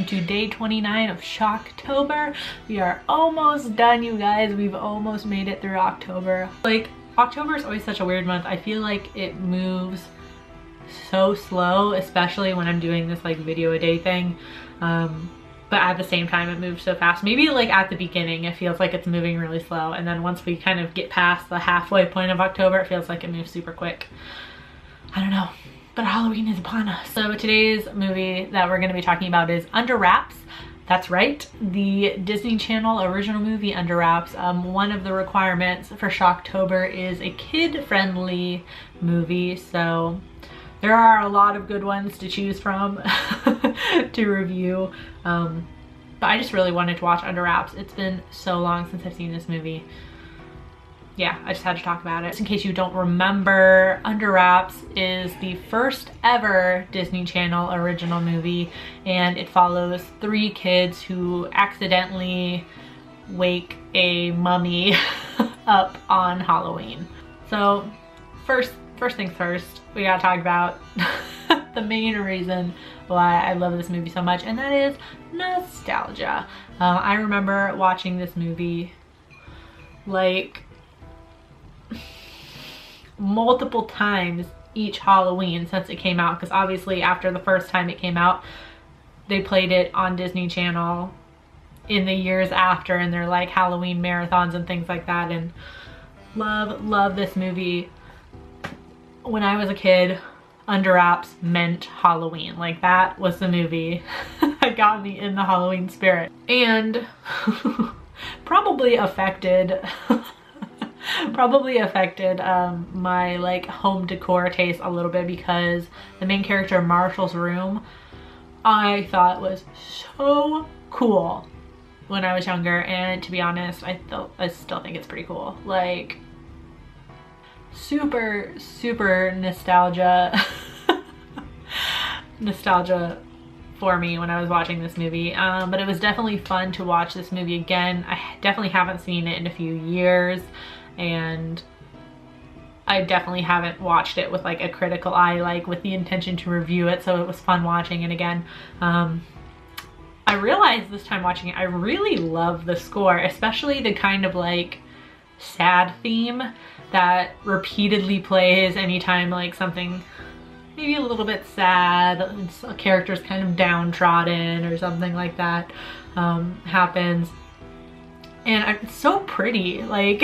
to day 29 of Shocktober. We are almost done, you guys. We've almost made it through October. Like, October is always such a weird month. I feel like it moves so slow, especially when I'm doing this like video a day thing. But at the same time, it moves so fast. Maybe like at the beginning, it feels like it's moving really slow. And then once we kind of get past the halfway point of October, it feels like it moves super quick. I don't know, but Halloween is upon us. So today's movie that we're gonna be talking about is Under Wraps. That's right, the Disney Channel original movie Under Wraps. One of the requirements for Shocktober is a kid-friendly movie, so there are a lot of good ones to choose from to review. But I just really wanted to watch Under Wraps. It's been so long since I've seen this movie. Yeah, I just had to talk about it. Just in case you don't remember, Under Wraps is the first ever Disney Channel original movie, and it follows 3 kids who accidentally wake a mummy up on Halloween. So first things first, we gotta talk about the main reason why I love this movie so much, and that is nostalgia. I remember watching this movie like multiple times each Halloween since it came out, because obviously after the first time it came out, they played it on Disney Channel in the years after, and they're like Halloween marathons and things like that. And love this movie. When I was a kid, Under Wraps meant Halloween. Like, that was the movie that got me in the Halloween spirit, and probably affected my like home decor taste a little bit, because the main character Marshall's room I thought was so cool when I was younger, and to be honest, I still think it's pretty cool. Like, super nostalgia for me when I was watching this movie. But it was definitely fun to watch this movie again. I definitely haven't seen it in a few years, and I definitely haven't watched it with like a critical eye, like with the intention to review it, so it was fun watching it again. I realized this time watching it, I really love the score, especially the kind of like sad theme that repeatedly plays anytime like something maybe a little bit sad, a character's kind of downtrodden or something like that happens. And it's so pretty, like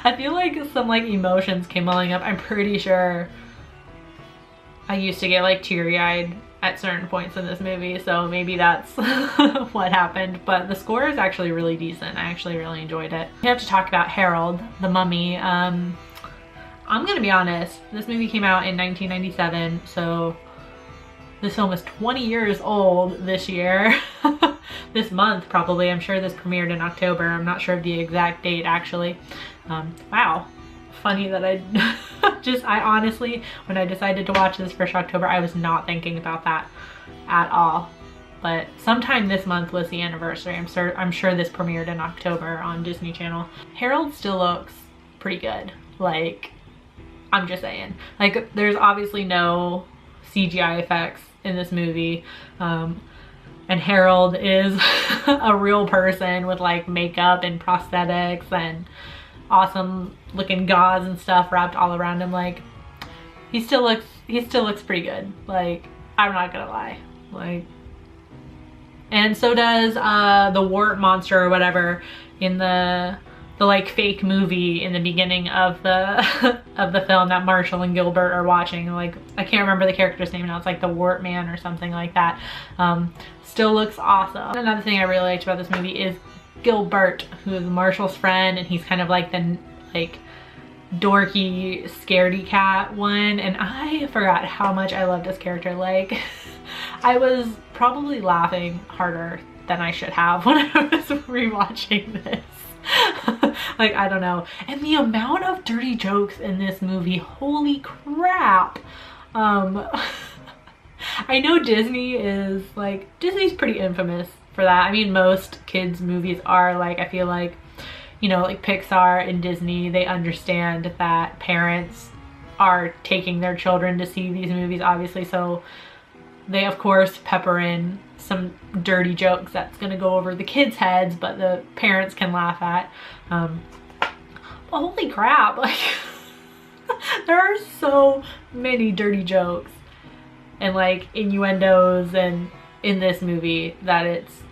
I feel like some like emotions came welling up. I'm pretty sure I used to get like teary-eyed at certain points in this movie, so maybe that's what happened. But the score is actually really decent. I actually really enjoyed it. We have to talk about Harold, the mummy. I'm gonna be honest, this movie came out in 1997, so this film is 20 years old this year. This month probably. I'm sure this premiered in October. I'm not sure of the exact date actually. Wow, funny that I honestly, when I decided to watch this for Shocktober, I was not thinking about that at all. But sometime this month was the anniversary. I'm sure this premiered in October on Disney Channel. Harold still looks pretty good. Like, I'm just saying. Like, there's obviously no CGI effects in this movie. And Harold is a real person with like makeup and prosthetics and awesome looking gauze and stuff wrapped all around him. Like, he still looks pretty good. Like, I'm not gonna lie. Like, and so does the wart monster or whatever in the like fake movie in the beginning of the of the film that Marshall and Gilbert are watching. Like, I can't remember the character's name now. It's like the Wart Man or something like that. Still looks awesome. Another thing I really liked about this movie is Gilbert, who is Marshall's friend, and he's kind of like the like dorky scaredy cat one, and I forgot how much I loved this character. Like, I was probably laughing harder than I should have when I was rewatching this. Like, I don't know. And the amount of dirty jokes in this movie, holy crap. I know Disney's pretty infamous for that. I mean, most kids movies are. Like, I feel like, you know, like Pixar and Disney, they understand that parents are taking their children to see these movies, obviously, so they of course pepper in some dirty jokes that's gonna go over the kids' heads, but the parents can laugh at. But holy crap, like there are so many dirty jokes and like innuendos and in this movie that it's,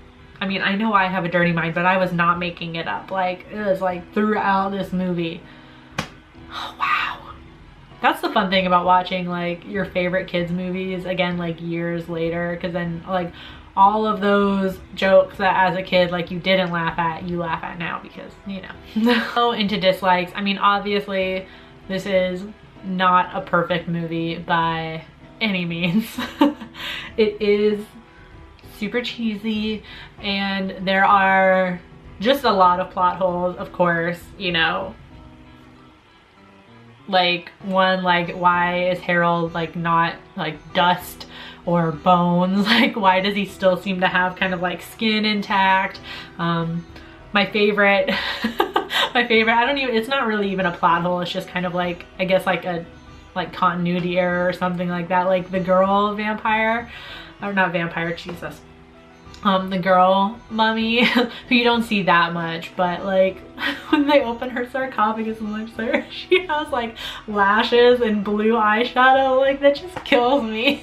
I mean, I know I have a dirty mind, but I was not making it up. Like it was like throughout this movie. Oh, wow. That's the fun thing about watching like your favorite kids movies again like years later, because then like all of those jokes that as a kid like you didn't laugh at, you laugh at now because, you know. So into dislikes, I mean, obviously this is not a perfect movie by any means. It is super cheesy and there are just a lot of plot holes, of course, you know. Like one, like why is Harold like not like dust or bones? Like why does he still seem to have kind of like skin intact? My favorite my favorite, I don't even, it's not really even a plot hole, it's just kind of like, I guess like a like continuity error or something like that. Like the girl vampire, or not vampire, Jesus, the girl mummy who you don't see that much, but like when they open her sarcophagus and looks there, she has like lashes and blue eyeshadow. Like that just kills me.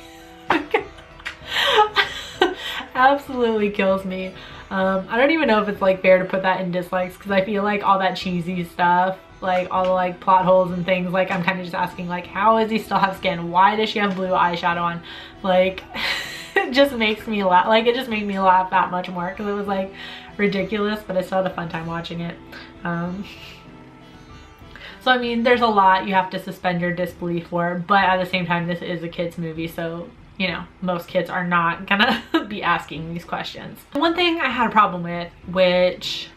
Absolutely kills me. I don't even know if it's like fair to put that in dislikes, because I feel like all that cheesy stuff, like all the like plot holes and things, like I'm kind of just asking like, how does he still have skin? Why does she have blue eyeshadow on? Like it just makes me laugh. Like it just made me laugh that much more because it was like ridiculous, but I still had a fun time watching it. So I mean, there's a lot you have to suspend your disbelief for, but at the same time this is a kids movie, so you know, most kids are not gonna be asking these questions. One thing I had a problem with, which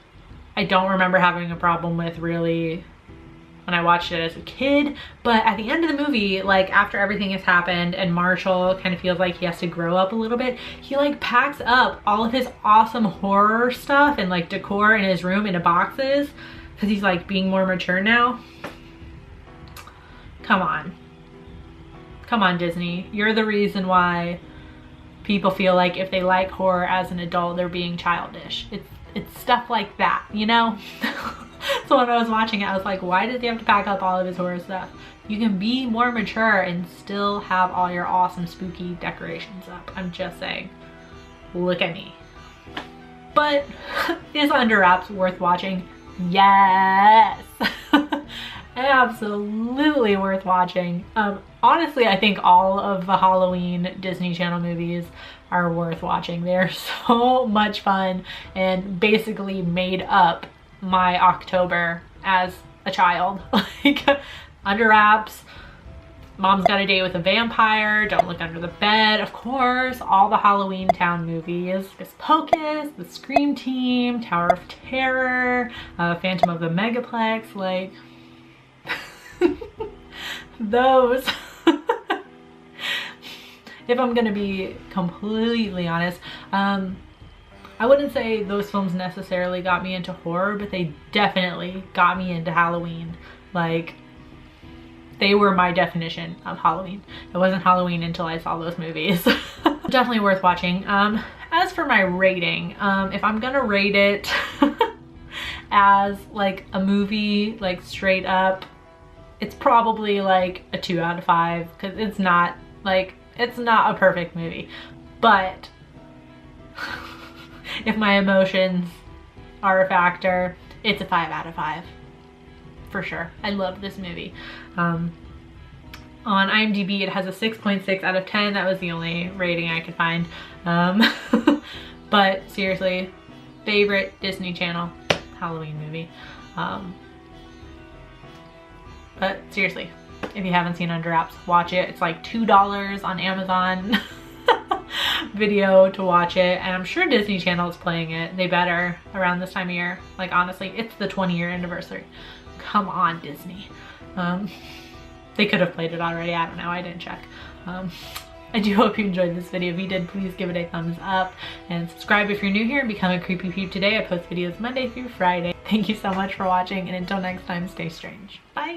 I don't remember having a problem with really when I watched it as a kid, but at the end of the movie, like after everything has happened and Marshall kind of feels like he has to grow up a little bit, he like packs up all of his awesome horror stuff and like decor in his room into boxes because he's like being more mature now. Come on. Come on, Disney. You're the reason why people feel like if they like horror as an adult, they're being childish. It's stuff like that, you know? So when I was watching it, I was like, why does he have to pack up all of his horror stuff? You can be more mature and still have all your awesome spooky decorations up. I'm just saying. Look at me. But is Under Wraps worth watching? Yes. Absolutely worth watching. Honestly, I think all of the Halloween Disney Channel movies are worth watching. They're so much fun and basically made up my October as a child. Like Under Wraps, Mom's Got a Date with a Vampire, Don't Look Under the Bed, of course, all the Halloween Town movies, Hocus Pocus, The Scream Team, Tower of Terror, Phantom of the Megaplex, like those. If I'm gonna be completely honest, I wouldn't say those films necessarily got me into horror, but they definitely got me into Halloween. Like, they were my definition of Halloween. It wasn't Halloween until I saw those movies. Definitely worth watching. As for my rating, if I'm gonna rate it as like a movie, like straight up, it's probably like a 2 out of 5 because it's not like, it's not a perfect movie. But if my emotions are a factor, it's a 5 out of 5 for sure. I love this movie. On IMDb it has a 6.6 out of 10. That was the only rating I could find. But seriously, favorite Disney Channel Halloween movie. But seriously, if you haven't seen Under Wraps, watch it. It's like $2 on Amazon Video to watch it, and I'm sure Disney Channel is playing it. They better around this time of year. Like honestly, it's the 20-year anniversary. Come on, Disney. They could have played it already. I don't know. I didn't check. I do hope you enjoyed this video. If you did, please give it a thumbs up and subscribe if you're new here and become a creepy peep today. I post videos Monday through Friday. Thank you so much for watching, and until next time, stay strange. Bye.